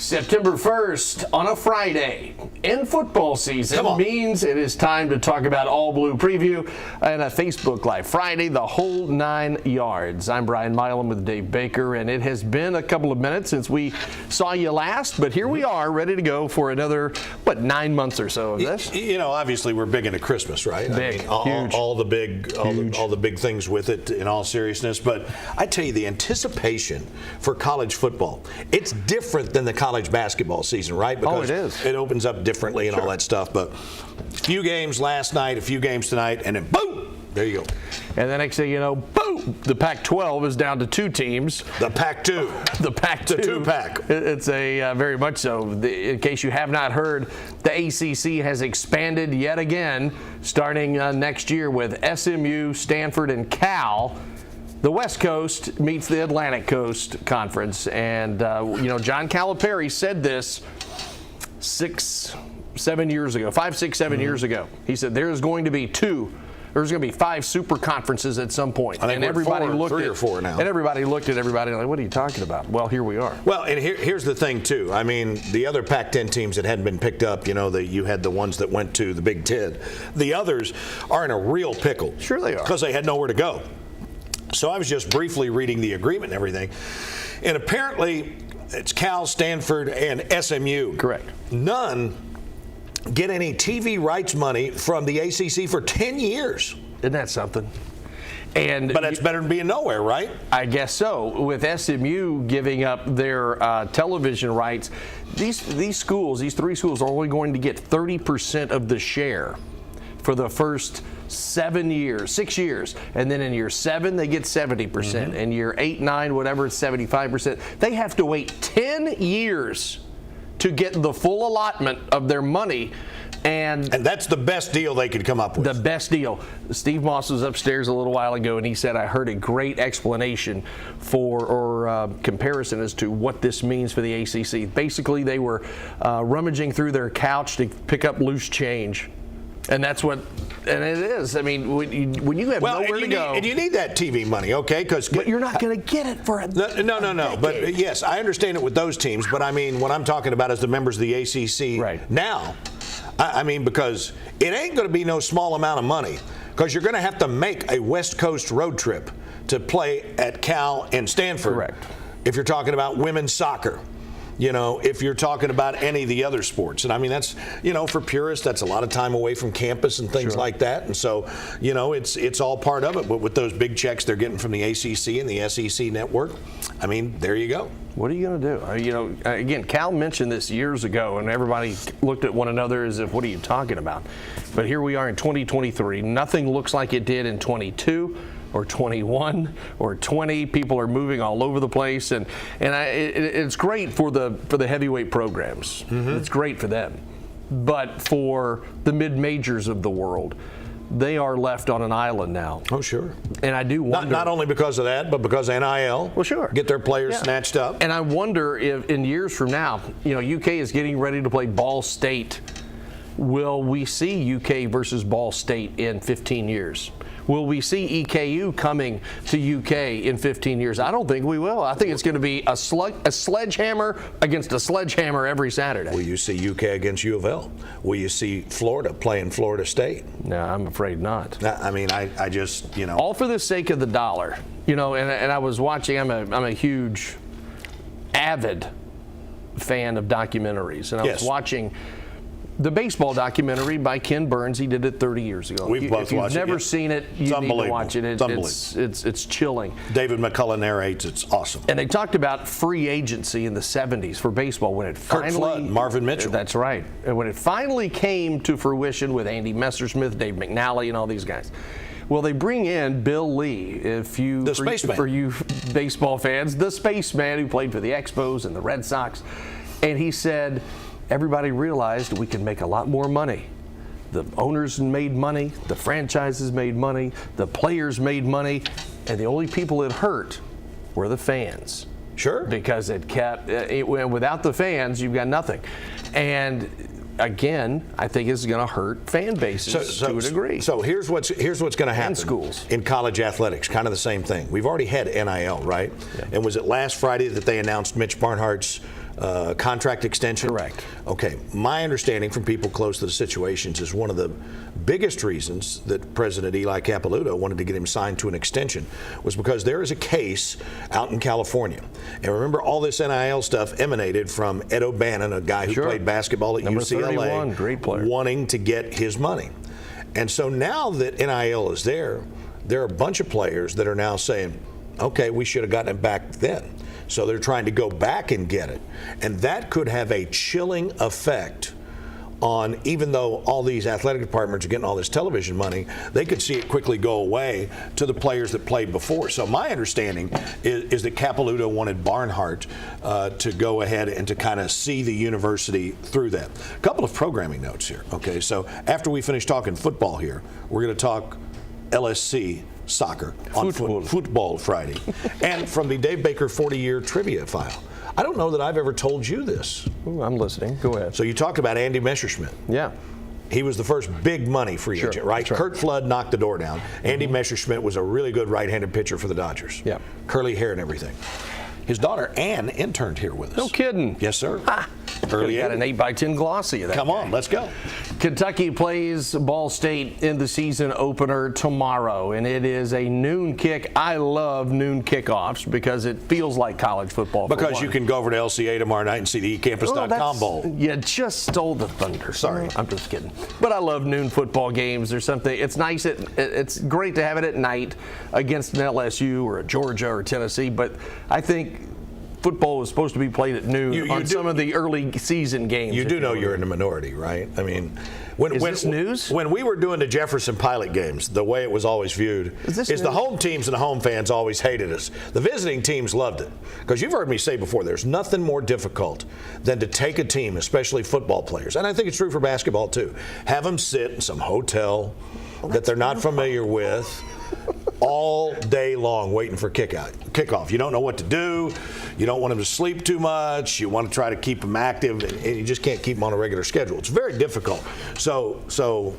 September 1st on a Friday in football season means it is time to talk about All Blue Preview and a Facebook Live Friday, the whole 9 yards. I'm Brian Milam with Dave Baker, and it has been a couple of minutes since we saw you last, but here we are ready to go for another, 9 months or so of this? You know, obviously we're big into Christmas, right? Big, huge. All the big things with it, in all seriousness. But I tell you, the anticipation for college football, it's different than the college basketball season, right? Because it is. It opens up differently and all that stuff. But a few games last night, a few games tonight, and then boom, there you go. And the next thing you know, boom, the Pac-12 is down to 2 teams. The Pac-2. The Pac-2. The 2-pack. It's a very much so. In case you have not heard, the ACC has expanded yet again, starting next year with SMU, Stanford, and Cal. The West Coast meets the Atlantic Coast Conference, and John Calipari said this 5, 6, 7 years ago. He said there's going to be 5 super conferences at some point. I think everybody looked at 3 or 4 now. And everybody looked at everybody like, what are you talking about? Well, here we are. Well, and here's the thing too. I mean, the other Pac-10 teams that hadn't been picked up, you had the ones that went to the Big Ten. The others are in a real pickle. Sure they are. Because they had nowhere to go. So I was just briefly reading the agreement and everything. And apparently it's Cal, Stanford, and SMU. Correct. None get any TV rights money from the ACC for 10 years. Isn't that something? But that's better than being nowhere, right? I guess so. With SMU giving up their television rights, these 3 schools are only going to get 30% of the share for the first 6 years, and then in year 7 they get 70%, in year 8, 9, whatever, it's 75%. They have to wait 10 years to get the full allotment of their money, and that's the best deal they could come up with. The best deal. Steve Moss was upstairs a little while ago, and he said, I heard a great explanation or comparison as to what this means for the ACC. Basically, they were rummaging through their couch to pick up loose change. And that's what, and it is. I mean, when you have nowhere to go. And you need that TV money, okay? But you're not going to get it for a No. But yes, I understand it with those teams. But I mean, what I'm talking about is the members of the ACC right now. I mean, because it ain't going to be no small amount of money. Because you're going to have to make a West Coast road trip to play at Cal and Stanford. Correct. If you're talking about women's soccer. If you're talking about any of the other sports. And I mean, that's, for purists, that's a lot of time away from campus and things like that. And so, it's all part of it. But with those big checks they're getting from the ACC and the SEC network, I mean, there you go. What are you going to do? Again, Cal mentioned this years ago, and everybody looked at one another as if, what are you talking about? But here we are in 2023. Nothing looks like it did in 22. Or 21 or 20. People are moving all over the place, and it's great for the heavyweight programs. It's great for them, but for the mid-majors of the world, they are left on an island now. Oh, sure. And I do wonder, not only because of that, but because NIL. Well, sure. Get their players snatched up. And I wonder if in years from now, UK is getting ready to play Ball State. Will we see UK versus Ball State in 15 years? Will we see EKU coming to UK in 15 years? I don't think we will. I think it's going to be a sledgehammer against a sledgehammer every Saturday. Will you see UK against U of L? Will you see Florida playing Florida State? No, I'm afraid not. I mean, I just, All for the sake of the dollar. And I was watching, I'm a huge, avid fan of documentaries. And I was watching the baseball documentary by Ken Burns. He did it 30 years ago. We've both if you've watched it. never seen it, you need to watch it. It's chilling. David McCullough narrates. It's awesome. And they talked about free agency in the 70s for baseball when it finally. Kurt Flood, Marvin Mitchell. That's right. And when it finally came to fruition with Andy Messersmith, Dave McNally, and all these guys. Well, they bring in Bill Lee, for you baseball fans, the spaceman who played for the Expos and the Red Sox. And he said, everybody realized we can make a lot more money. The owners made money, the franchises made money, the players made money, and the only people it hurt were the fans. Sure. Because without the fans, you've got nothing. And again, I think it's going to hurt fan bases to a degree. So here's what's going to happen. And schools. In college athletics, kind of the same thing. We've already had NIL, right? Yeah. And was it last Friday that they announced Mitch Barnhart's contract extension? Correct. Okay. My understanding from people close to the situations is one of the biggest reasons that President Eli Capilouto wanted to get him signed to an extension was because there is a case out in California. And remember, all this NIL stuff emanated from Ed O'Bannon, a guy who played basketball at Number UCLA, 31, great player, wanting to get his money. And so now that NIL is there are a bunch of players that are now saying, okay, we should have gotten it back then. So they're trying to go back and get it. And that could have a chilling effect on, even though all these athletic departments are getting all this television money, they could see it quickly go away to the players that played before. So my understanding is that Capilouto wanted Barnhart to go ahead and to kind of see the university through that. A couple of programming notes here. Okay, so after we finish talking football here, we're going to talk LSC soccer on Football Friday. And from the Dave Baker 40-year trivia file. I don't know that I've ever told you this. Ooh, I'm listening. Go ahead. So you talked about Andy Messerschmidt. Yeah. He was the first big money free agent, right? Kurt Flood knocked the door down. Andy Messerschmidt was a really good right-handed pitcher for the Dodgers. Yeah. Curly hair and everything. His daughter, Ann, interned here with us. No kidding. Yes, sir. Early got an 8x10 glossy of that. Come on, let's go. Kentucky plays Ball State in the season opener tomorrow, and it is a noon kick. I love noon kickoffs because it feels like college football. Because you can go over to LCA tomorrow night and see the ecampus.com bowl. You just stole the thunder. Sorry. I'm just kidding. But I love noon football games. There's something, it's nice, it's great to have it at night against an LSU or a Georgia or Tennessee, but I think football is supposed to be played at noon on some of the early season games. You do know you're in the minority, right? I mean, when this news? When we were doing the Jefferson Pilot games, the way it was always viewed is the home teams and the home fans always hated us. The visiting teams loved it. Because you've heard me say before, there's nothing more difficult than to take a team, especially football players, and I think it's true for basketball too, have them sit in some hotel that they're not familiar with all day long waiting for kickoff. You don't know what to do. You don't want them to sleep too much. You want to try to keep them active, and you just can't keep them on a regular schedule. It's very difficult. So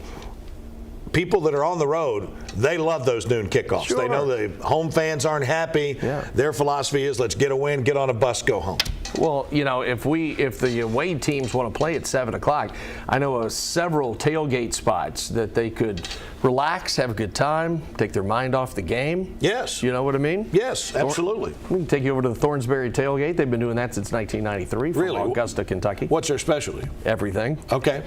people that are on the road, they love those noon kickoffs. Sure. They know the home fans aren't happy. Yeah. Their philosophy is, let's get a win, get on a bus, go home. Well, you know, if the away teams want to play at 7 o'clock, I know of several tailgate spots that they could relax, have a good time, take their mind off the game. Yes. You know what I mean? Yes, absolutely. We can take you over to the Thornsberry tailgate. They've been doing that since 1993 from Augusta, Kentucky. What's their specialty? Everything. Okay.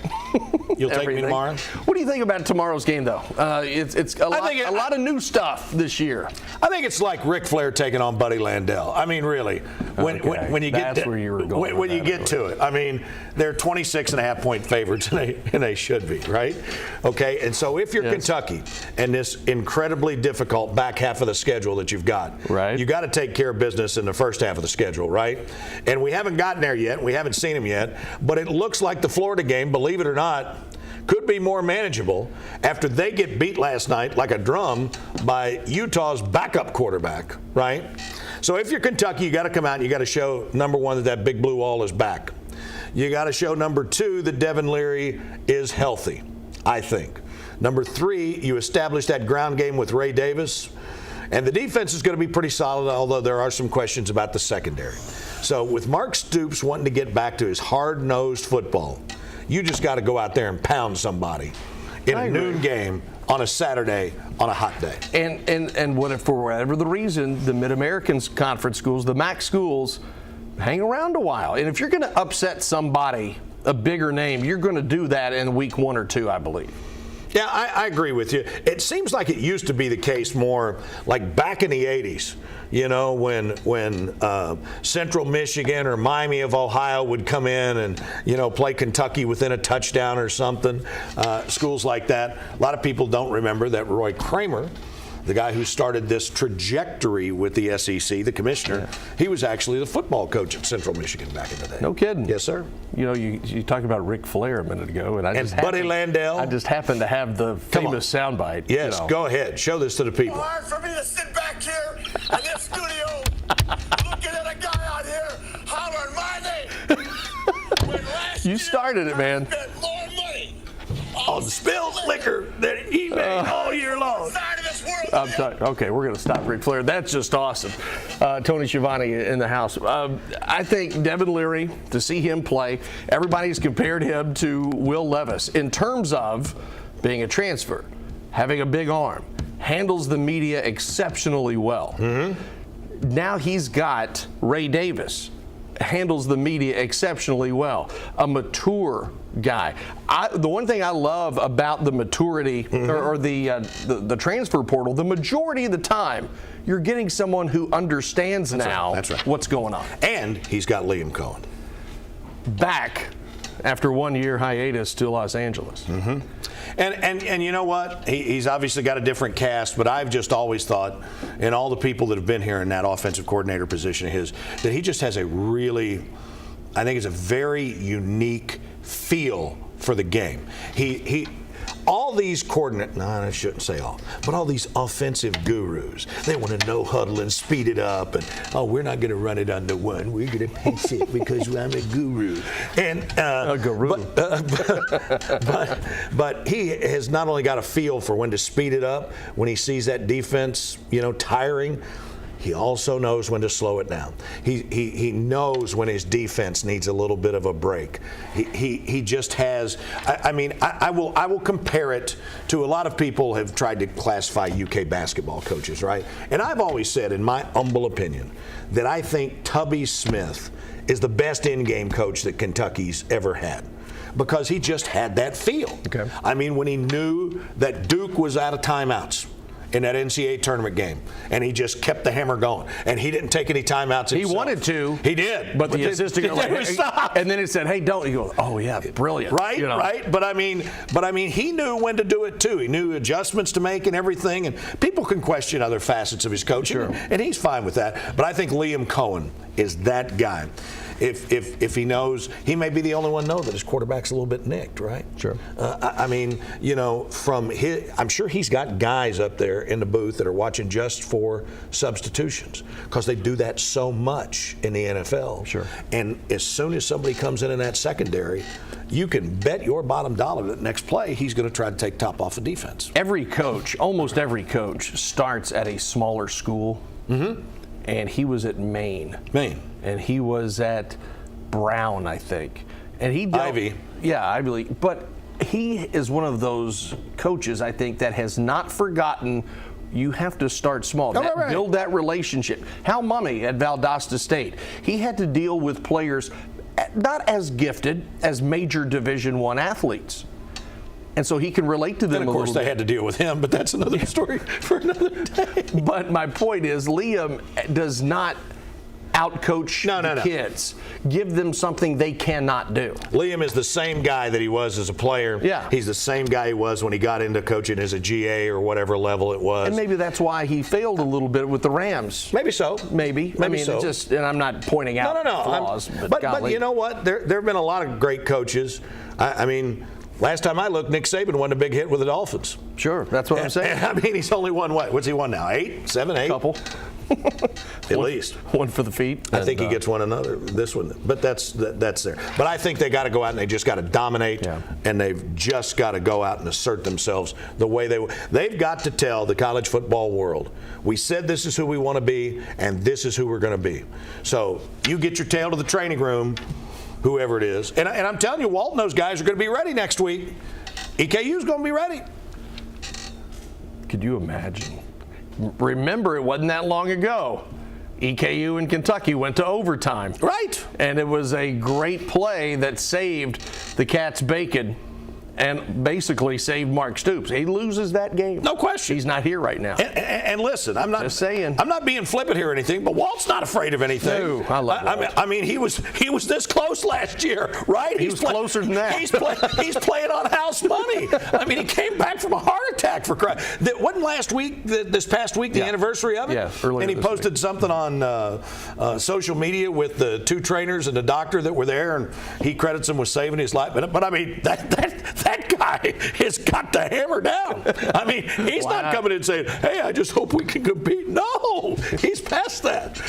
You'll take me tomorrow? What do you think about tomorrow's game, though? It's a lot of new stuff this year. I think it's like Ric Flair taking on Buddy Landell. I mean, really, when you get where you were going when you get to it. I mean, they're 26.5-point favorites, and they should be, right? Okay, and so if you're Kentucky and this incredibly difficult back half of the schedule that you've got, right, you got to take care of business in the first half of the schedule, right? And we haven't gotten there yet. We haven't seen them yet, but it looks like the Florida game, believe it or not, could be more manageable after they get beat last night like a drum by Utah's backup quarterback, right? So if you're Kentucky, you got to come out and you got to show, number one, that big blue wall is back. You got to show, number two, that Devin Leary is healthy, I think. Number three, you establish that ground game with Ray Davis. And the defense is going to be pretty solid, although there are some questions about the secondary. So with Mark Stoops wanting to get back to his hard-nosed football, you just got to go out there and pound somebody in a noon game on a Saturday on a hot day. And what if, for whatever the reason, the Mid-American Conference schools, the MAC schools, hang around a while. And if you're going to upset somebody, a bigger name, you're going to do that in week 1 or 2, I believe. Yeah, I agree with you. It seems like it used to be the case more like back in the 80s, you know, when Central Michigan or Miami of Ohio would come in and, you know, play Kentucky within a touchdown or something, schools like that. A lot of people don't remember that Roy Kramer, the guy who started this trajectory with the SEC, the commissioner, he was actually the football coach at Central Michigan back in the day. No kidding. Yes, sir. You know, you talked about Ric Flair a minute ago, and Buddy Landell. I just happened to have the famous soundbite. Yes, go ahead. Show this to the people. It's hard for me to sit back here in this studio looking at a guy out here hollering my name. You started it, man. Spent more money on spilled liquor that he made all year long. Side of this world I'm sorry. Okay, we're going to stop Ric Flair. That's just awesome. Tony Schiavone in the house. I think Devin Leary, to see him play, everybody's compared him to Will Levis in terms of being a transfer, having a big arm, handles the media exceptionally well. Mm-hmm. Now he's got Ray Davis, handles the media exceptionally well, a mature guy. The one thing I love about the maturity or the transfer portal, the majority of the time, you're getting someone who understands That's right. what's going on. And he's got Liam Cohen back after 1 year hiatus to Los Angeles. Mm-hmm. And you know what? He's obviously got a different cast, but I've just always thought, and all the people that have been here in that offensive coordinator position of his, that he just has a really, I think it's a very unique feel for the game. He all these I shouldn't say all, but all these offensive gurus, they want to no huddle and speed it up, and we're not going to run it under one, we're going to pace it because I'm a guru. And a guru. But he has not only got a feel for when to speed it up when he sees that defense, tiring. He also knows when to slow it down. He knows when his defense needs a little bit of a break. He just has. I will compare it to, a lot of people have tried to classify UK basketball coaches, right? And I've always said, in my humble opinion, that I think Tubby Smith is the best in-game coach that Kentucky's ever had, because he just had that feel. Okay. I mean, when he knew that Duke was out of timeouts in that NCAA tournament game, and he just kept the hammer going, and he didn't take any timeouts himself. He wanted to. He did. But the assistant stop. And then it said, hey, don't. He goes, oh, yeah, brilliant. Right, right. But I mean, he knew when to do it, too. He knew adjustments to make and everything, and people can question other facets of his coaching, sure, and he's fine with that. But I think Liam Cohen is that guy. If he knows, he may be the only one to know that his quarterback's a little bit nicked, right? Sure. I'm sure he's got guys up there in the booth that are watching just for substitutions, because they do that so much in the NFL. Sure. And as soon as somebody comes in that secondary, you can bet your bottom dollar that next play he's going to try to take top off of defense. Almost every coach starts at a smaller school. Mm-hmm. And he was at Maine. And he was at Brown, I think. And he dealt, Ivy. Yeah, Ivy League. But he is one of those coaches, I think, that has not forgotten you have to start small. Right. Build that relationship. Hal Mummy at Valdosta State, he had to deal with players not as gifted as major Division I athletes. And so he can relate to them a little bit. And of course they had to deal with him, but that's another story for another day. But my point is, Liam does not outcoach the kids. Give them something they cannot do. Liam is the same guy that he was as a player. Yeah. He's the same guy he was when he got into coaching as a GA or whatever level it was. And maybe that's why he failed a little bit with the Rams. Maybe so. Maybe so. And I'm not pointing out flaws. But you know what? There have been a lot of great coaches. I mean, last time I looked, Nick Saban won a big hit with the Dolphins. Sure, that's what I'm saying. I mean, he's only won what? What's he won now? 7, 8? Couple. At least. One for the feet. I think he gets one another, this one. But that's there. But I think they got to go out and they just got to dominate, and they've just got to go out and assert themselves the way they've got to tell the college football world, we said this is who we want to be, and this is who we're going to be. So you get your tail to the training room, whoever it is. And I'm telling you, Walt and those guys are going to be ready next week. EKU's going to be ready. Could you imagine? Remember, it wasn't that long ago. EKU and Kentucky went to overtime. Right. And it was a great play that saved the Cats' bacon and basically saved Mark Stoops. He loses that game. No question. He's not here right now. And listen, I'm not just saying. I'm not being flippant here or anything, but Walt's not afraid of anything. No, I love Walt. I mean, he was this close last year, right? He was closer than that. He's playing on house money. I mean, he came back from a heart attack for crying. That wasn't last week, this past week, the anniversary of it? Yeah, earlier. And he posted something on social media with the 2 trainers and the doctor that were there, and he credits them with saving his life. But I mean, that guy has got the hammer down. I mean, he's not coming in saying, hey, I just hope we can compete. No, he's past that.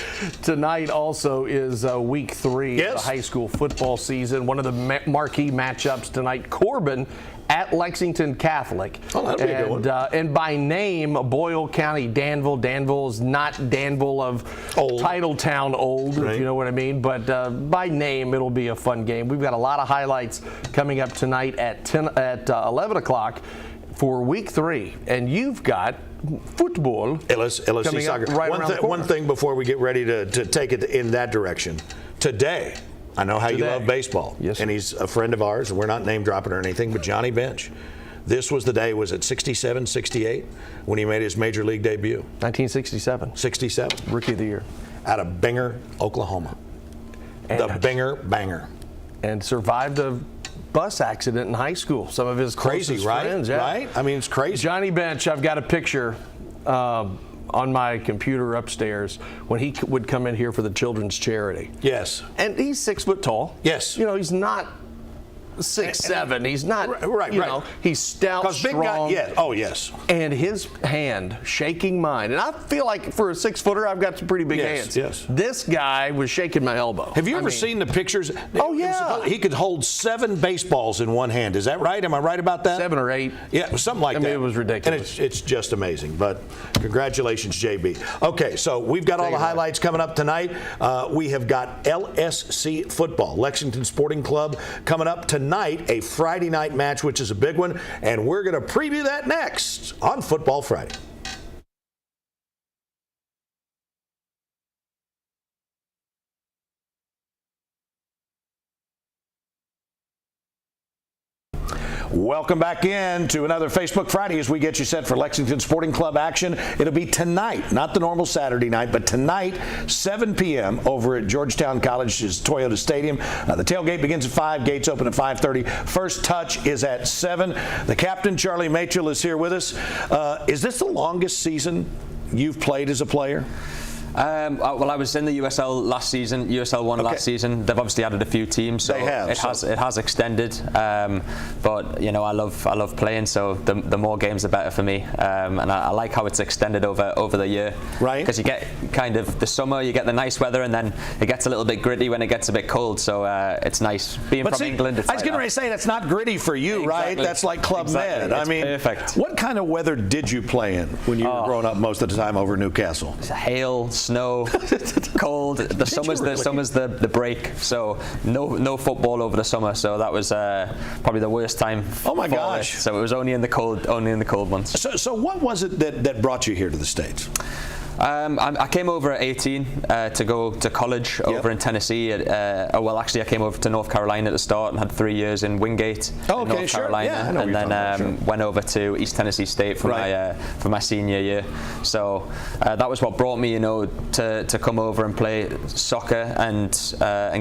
Tonight also is week 3 of the high school football season. One of the marquee matchups tonight, Corbin at Lexington Catholic. Oh, that'll be a good one. And by name, Boyle County, Danville. Danville is not Danville of Titletown old, if you know what I mean. But by name, it'll be a fun game. We've got a lot of highlights coming up tonight at 11 o'clock for week 3. And you've got football LSC soccer. Right one thing before we get ready to take it in that direction. Today, I know how you love baseball. Yes, and he's a friend of ours, and we're not name dropping or anything, but Johnny Bench. This was the day, was it 67, 68, when he made his major league debut? 1967. 67. Rookie of the year. Out of Binger, Oklahoma. The Binger Banger. And survived a bus accident in high school. Some of his closest friends. Yeah. Right? I mean, it's crazy. Johnny Bench, I've got a picture on my computer upstairs when he would come in here for the children's charity. Yes. And he's 6 foot tall. Yes. You know, he's not 6'7". He's not, you know, he's stout, strong. Oh, yes. And his hand shaking mine. And I feel like for a 6-footer, I've got some pretty big hands. Yes. This guy was shaking my elbow. Have you ever seen the pictures? Oh, yeah. He could hold 7 baseballs in one hand. Is that right? Am I right about that? 7 or 8. Yeah, something like that. I mean, it was ridiculous. And it's just amazing. But congratulations, JB. Okay, so we've got all the highlights coming up tonight. We have got LSC football, Lexington Sporting Club, coming up tonight, a Friday night match, which is a big one, and we're going to preview that next on Football Friday. Welcome back in to another Facebook Friday as we get you set for Lexington Sporting Club action. It'll be tonight, not the normal Saturday night, but tonight, 7 p.m. over at Georgetown College's Toyota Stadium. The tailgate begins at 5, gates open at 5:30. First touch is at 7. The captain, Charlie Machel, is here with us. Is this the longest season you've played as a player? Well, I was in the USL last season, USL 1 last season. They've obviously added a few teams, so it has extended. But you know, I love playing, so the more games the better for me. And I like how it's extended over the year, right? Because you get kind of the summer, you get the nice weather, and then it gets a little bit gritty when it gets a bit cold. So it's nice being from England. I was getting ready to say that's not gritty for you, right? That's like Club Med. I mean, perfect. What kind of weather did you play in when you were growing up most of the time over Newcastle? Hail, snow, cold. The summer's the break, so no football over the summer. So that was probably the worst time. Oh my gosh! So it was only in the cold months. So what was it that brought you here to the States? I came over at 18 to go to college over in Tennessee. Well, actually, I came over to North Carolina at the start and had 3 years in Wingate, North Carolina, and then went over to East Tennessee State for my senior year. So that was what brought me, to come over and play soccer and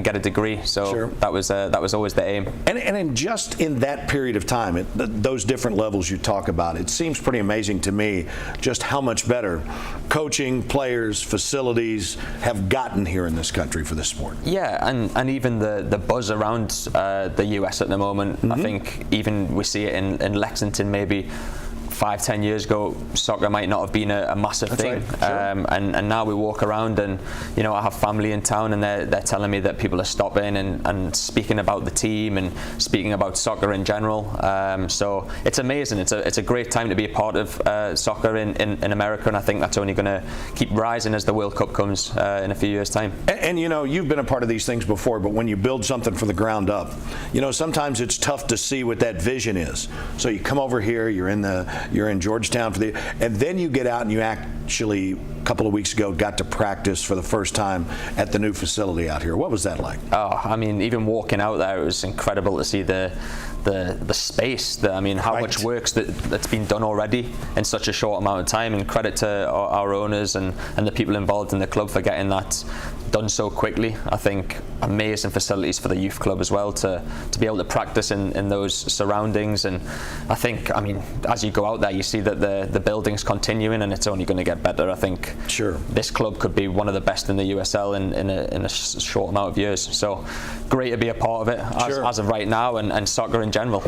get a degree. So that was always the aim. And just in that period of time, those different levels you talk about, it seems pretty amazing to me just how much better coaching, players, facilities have gotten here in this country for this sport. Yeah, and even the buzz around the US at the moment, I think even we see it in Lexington maybe 5-10 years ago, soccer might not have been a massive thing. And now we walk around and, I have family in town and they're telling me that people are stopping and speaking about the team and speaking about soccer in general. So it's amazing. It's a great time to be a part of soccer in America, and I think that's only going to keep rising as the World Cup comes in a few years' time. And you've been a part of these things before, but when you build something from the ground up, sometimes it's tough to see what that vision is. So you come over here, you're in Georgetown and then you get out and you actually, a couple of weeks ago, got to practice for the first time at the new facility out here. What was that like? Oh, I mean, even walking out there, it was incredible to see the space. How much work's that's been done already in such a short amount of time. And credit to our owners and the people involved in the club for getting that done so quickly. I think amazing facilities for the youth club as well to be able to practice in those surroundings. And I think, I mean, as you go out there, you see that the building's continuing and it's only going to get better. I think this club could be one of the best in the USL in a short amount of years. So great to be a part of it as of right now, and soccer in general.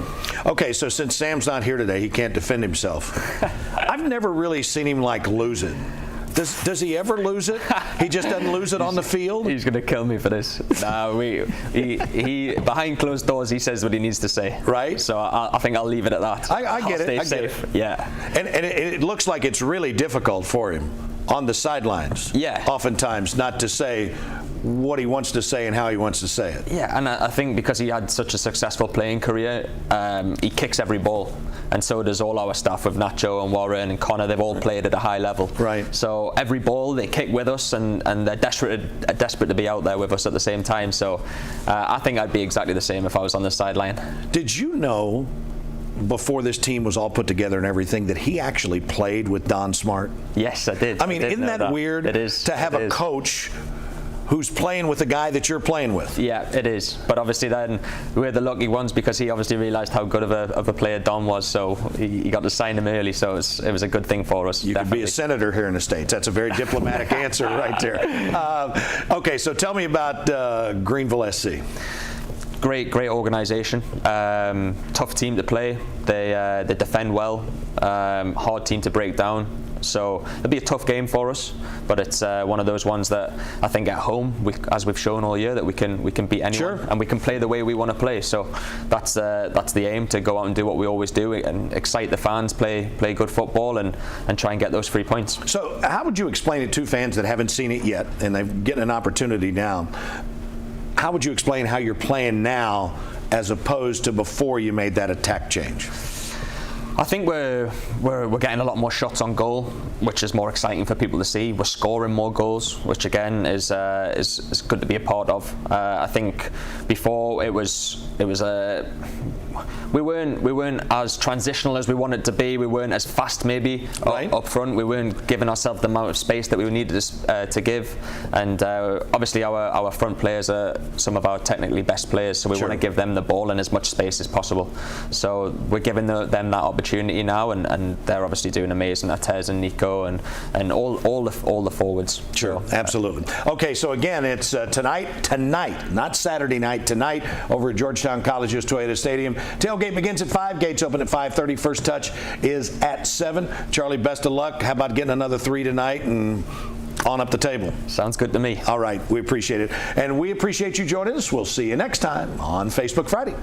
Okay, so since Sam's not here today, he can't defend himself. I've never really seen him lose it. Does he ever lose it? He just doesn't lose it on the field? He's going to kill me for this. No, he behind closed doors, he says what he needs to say. Right. So I think I'll leave it at that. I get it. Stay safe. Yeah. And it looks like it's really difficult for him on the sidelines. Yeah. Oftentimes not to say what he wants to say and how he wants to say it. Yeah, and I think because he had such a successful playing career, he kicks every ball, and so does all our staff with Nacho and Warren and Connor. They've all played at a high level. Right. So every ball they kick with us, and they're desperate to be out there with us at the same time. So I think I'd be exactly the same if I was on the sideline. Did you know, before this team was all put together and everything, that he actually played with Don Smart? Yes, I did. I mean, isn't that weird? It is. To have a coach who's playing with the guy that you're playing with. Yeah, it is. But obviously then we're the lucky ones because he obviously realised how good of a player Don was, so he got to sign him early, so it was a good thing for us. You could be a senator here in the States. That's a very diplomatic answer right there. Okay, so tell me about Greenville SC. Great organisation. Tough team to play. They defend well. Hard team to break down. So it'll be a tough game for us, but it's one of those ones that I think at home, as we've shown all year, that we can beat anyone, and we can play the way we want to play. So that's the aim, to go out and do what we always do and excite the fans, play good football, and try and get those 3 points. So how would you explain it to fans that haven't seen it yet and they're getting an opportunity now? How would you explain how you're playing now as opposed to before you made that attack change? I think we're getting a lot more shots on goal, which is more exciting for people to see. We're scoring more goals, which again is good to be a part of. I think before we weren't as transitional as we wanted to be. We weren't as fast maybe up front. We weren't giving ourselves the amount of space that we needed to give. And obviously our front players are some of our technically best players, so we want to give them the ball in as much space as possible. So we're giving them that opportunity now, and they're obviously doing amazing. Tez and Nico and all the forwards. Sure, absolutely. Okay, so again, it's tonight, not Saturday night, tonight over at Georgetown College's Toyota Stadium. Tailgate begins at 5, gates open at 5:30. First touch is at 7. Charlie, best of luck. How about getting another 3 tonight and on up the table? Sounds good to me. All right, we appreciate it. And we appreciate you joining us. We'll see you next time on Facebook Friday.